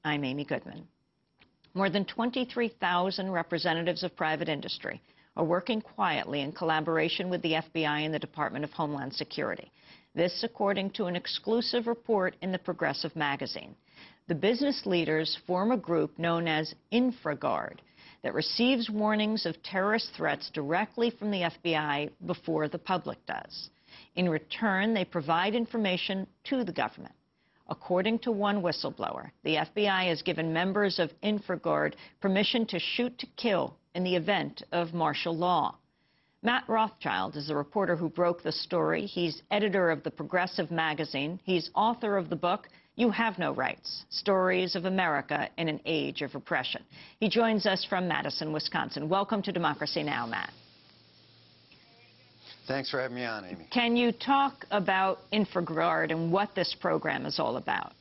I'm Amy Goodman. More than 23,000 representatives of private industry are working quietly in collaboration with the FBI and the Department of Homeland Security. This according to an exclusive report in the Progressive magazine. The business leaders form a group known as InfraGard that receives warnings of terrorist threats directly from the FBI before the public does. In return, they provide information to the government. According to one whistleblower, the FBI has given members of InfraGard permission to shoot to kill in the event of martial law. Matt Rothschild is the reporter who broke the story. He's editor of the Progressive magazine. He's author of the book, You Have No Rights, Stories of America in an Age of Repression. He joins us from Madison, Wisconsin. Welcome to Democracy Now!, Matt. Thanks for having me on, Amy. Can you talk about InfraGard and what this program is all about?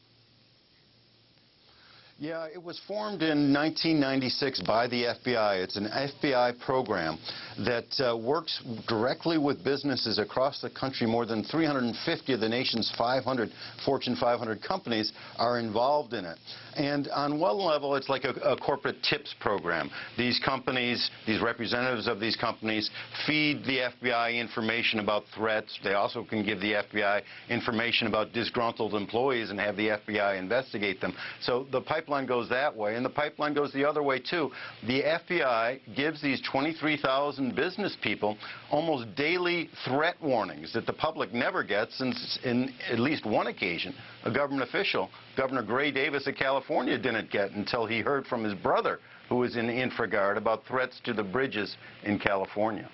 Yeah, it was formed in 1996 by the FBI. It's an FBI program that works directly with businesses across the country. More than 350 of the nation's 500 Fortune 500 companies are involved in it. And on one level, it's like a corporate tips program. These companies, these representatives of these companies, feed the FBI information about threats. They also can give the FBI information about disgruntled employees and have the FBI investigate them. So the pipeline goes that way, and the pipeline goes the other way, too. The FBI gives these 23,000 business people almost daily threat warnings that the public never gets, since in at least one occasion, a government official, Governor Gray Davis of California, didn't get until he heard from his brother, who was in InfraGard, about threats to the bridges in California.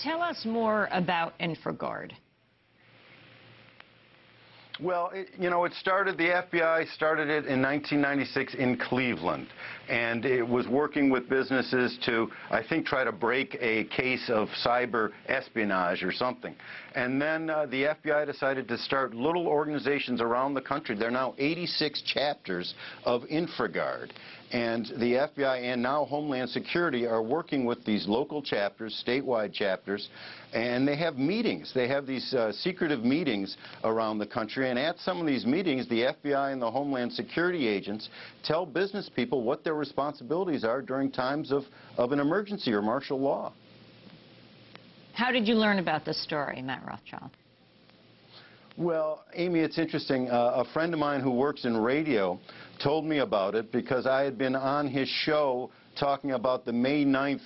Tell us more about InfraGard. Well, the FBI started it in 1996 in Cleveland, and it was working with businesses to, I think, try to break a case of cyber espionage or something. And then the FBI decided to start little organizations around the country. There are now 86 chapters of InfraGard. And the FBI and now Homeland Security are working with these local chapters, statewide chapters, and they have meetings. They have these secretive meetings around the country, and at some of these meetings, the FBI and the Homeland Security agents tell business people what their responsibilities are during times of an emergency or martial law. How did you learn about this story, Matt Rothschild? Well, Amy, it's interesting. A friend of mine who works in radio told me about it because I had been on his show talking about the May 9th,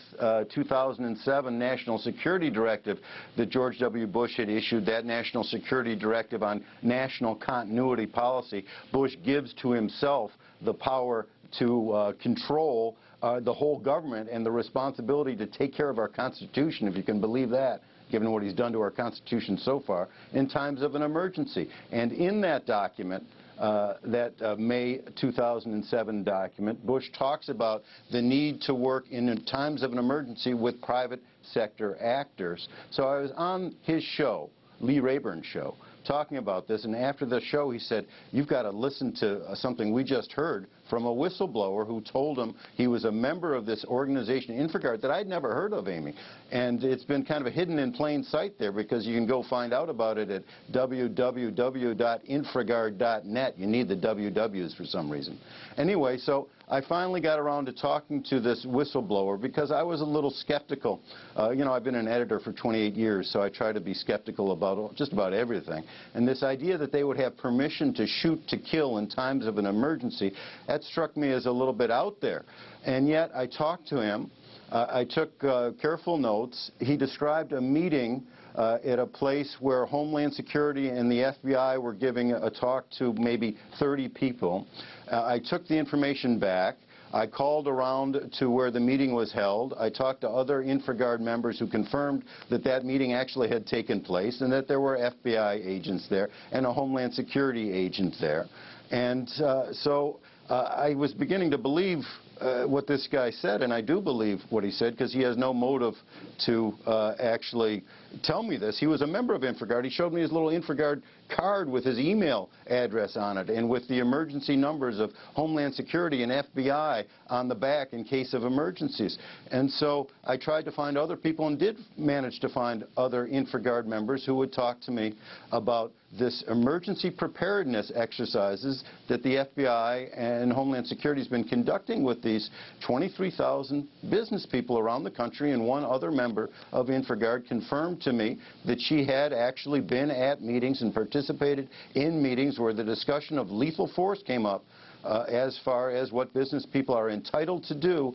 2007 National Security Directive that George W. Bush had issued, that National Security Directive on national continuity policy. Bush gives to himself the power to control the whole government and the responsibility to take care of our Constitution, if you can believe that, given what he's done to our Constitution so far, in times of an emergency. And in that document, that May 2007 document, Bush talks about the need to work in times of an emergency with private sector actors. So I was on his show, Lee Rayburn's show, talking about this, and after the show he said, you've got to listen to something we just heard from a whistleblower who told him he was a member of this organization, InfraGard, that I'd never heard of, Amy. And it's been kind of hidden in plain sight there because you can go find out about it at www.infragard.net. You need the WWs for some reason. Anyway, so I finally got around to talking to this whistleblower because I was a little skeptical. You know, I've been an editor for 28 years, so I try to be skeptical about just about everything. And this idea that they would have permission to shoot to kill in times of an emergency, that struck me as a little bit out there. And yet I talked to him. I took careful notes. He described a meeting at a place where Homeland Security and the FBI were giving a talk to maybe 30 people. I took the information back. I called around to where the meeting was held. I talked to other InfraGard members who confirmed that that meeting actually had taken place and that there were FBI agents there and a Homeland Security agent there. And so I was beginning to believe what this guy said, and I do believe what he said because he has no motive to actually tell me this. He was a member of InfraGard. He showed me his little InfraGard card with his email address on it and with the emergency numbers of Homeland Security and FBI on the back in case of emergencies. And so I tried to find other people and did manage to find other InfraGard members who would talk to me about this emergency preparedness exercises that the FBI and Homeland Security has been conducting with these 23,000 business people around the country, and one other member of InfraGard confirmed to me that she had actually been at meetings and participated in meetings where the discussion of lethal force came up as far as what business people are entitled to do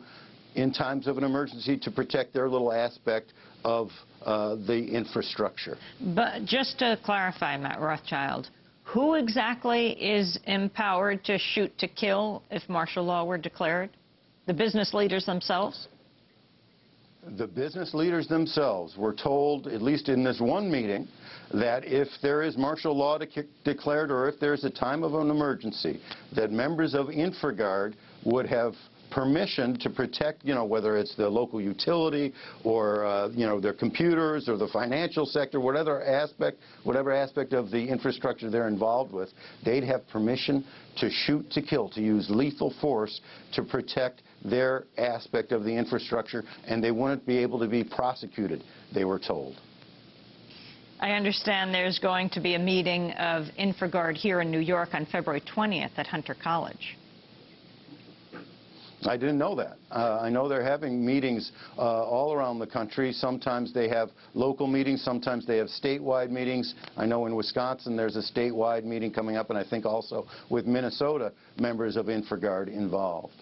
in times of an emergency to protect their little aspect of the infrastructure. But just to clarify, Matt Rothschild, who exactly is empowered to shoot to kill if martial law were declared? The business leaders themselves? The business leaders themselves were told, at least in this one meeting, that if there is martial law declared or if there's a time of an emergency, that members of InfraGard would have permission to protect, whether it's the local utility or, their computers or the financial sector, whatever aspect of the infrastructure they're involved with, they'd have permission to shoot to kill, to use lethal force to protect their aspect of the infrastructure, and they wouldn't be able to be prosecuted, they were told. I understand there's going to be a meeting of InfraGard here in New York on February 20th at Hunter College. I didn't know that. I know they're having meetings all around the country. Sometimes they have local meetings. Sometimes they have statewide meetings. I know in Wisconsin there's a statewide meeting coming up, and I think also with Minnesota members of InfraGard involved.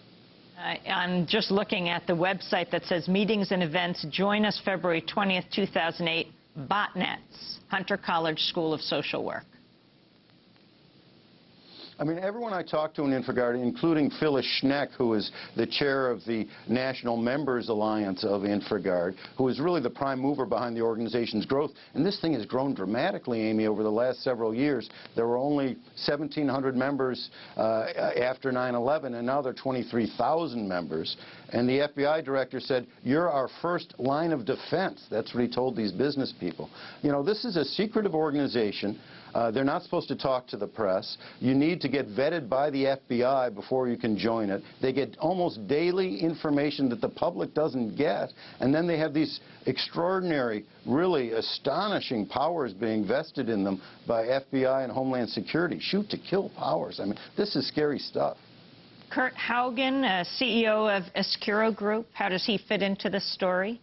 I'm just looking at the website that says meetings and events. Join us February 20th, 2008, Botnets, Hunter College School of Social Work. I mean, everyone I talked to in InfraGard, including Phyllis Schneck, who is the chair of the National Members Alliance of InfraGard, who is really the prime mover behind the organization's growth. And this thing has grown dramatically, Amy, over the last several years. There were only 1,700 members after 9/11, and now there are 23,000 members. And the FBI director said, "You're our first line of defense." That's what he told these business people. This is a secretive organization. They're not supposed to talk to the press. You need to get vetted by the FBI before you can join it. They get almost daily information that the public doesn't get, and then they have these extraordinary, really astonishing powers being vested in them by FBI and Homeland Security. Shoot-to-kill powers. I mean, this is scary stuff. Kurt Haugen, CEO of Escuro Group, how does he fit into this story?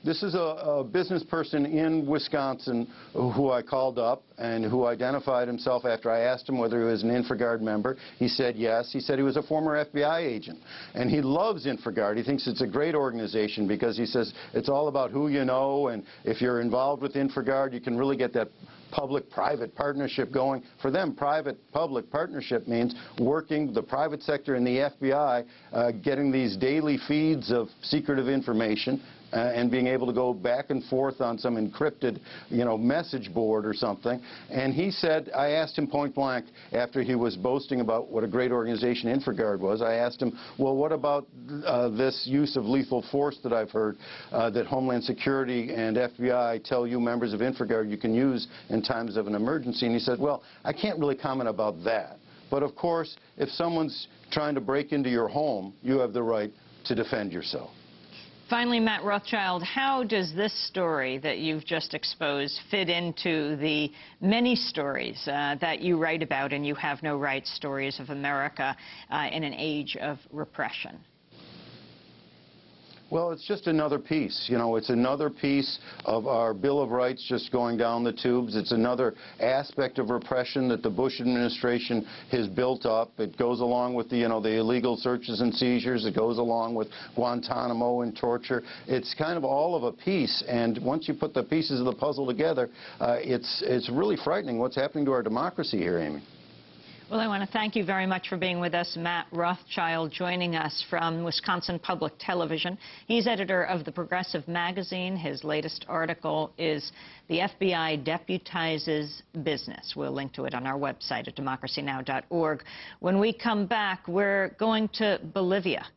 This is a business person in Wisconsin who I called up and who identified himself after I asked him whether he was an InfraGard member. He said yes. He said he was a former FBI agent. And he loves InfraGard. He thinks it's a great organization because he says it's all about who you know, and if you're involved with InfraGard, you can really get that public-private partnership going. For them, private-public partnership means working the private sector and the FBI, getting these daily feeds of secretive information, and being able to go back and forth on some encrypted, message board or something. And he said, I asked him point blank after he was boasting about what a great organization InfraGard was, I asked him, well, what about this use of lethal force that I've heard that Homeland Security and FBI tell you members of InfraGard you can use in times of an emergency? And he said, well, I can't really comment about that. But of course, if someone's trying to break into your home, you have the right to defend yourself. Finally, Matt Rothschild, how does this story that you've just exposed fit into the many stories that you write about in You Have No Rights, Stories of America in an Age of Repression? Well, it's just another piece. It's another piece of our Bill of Rights just going down the tubes. It's another aspect of repression that the Bush administration has built up. It goes along with the illegal searches and seizures. It goes along with Guantanamo and torture. It's kind of all of a piece, and once you put the pieces of the puzzle together, it's really frightening what's happening to our democracy here, Amy. Well, I want to thank you very much for being with us. Matt Rothschild joining us from Wisconsin Public Television. He's editor of The Progressive magazine. His latest article is The FBI Deputizes Business. We'll link to it on our website at democracynow.org. When we come back, we're going to Bolivia.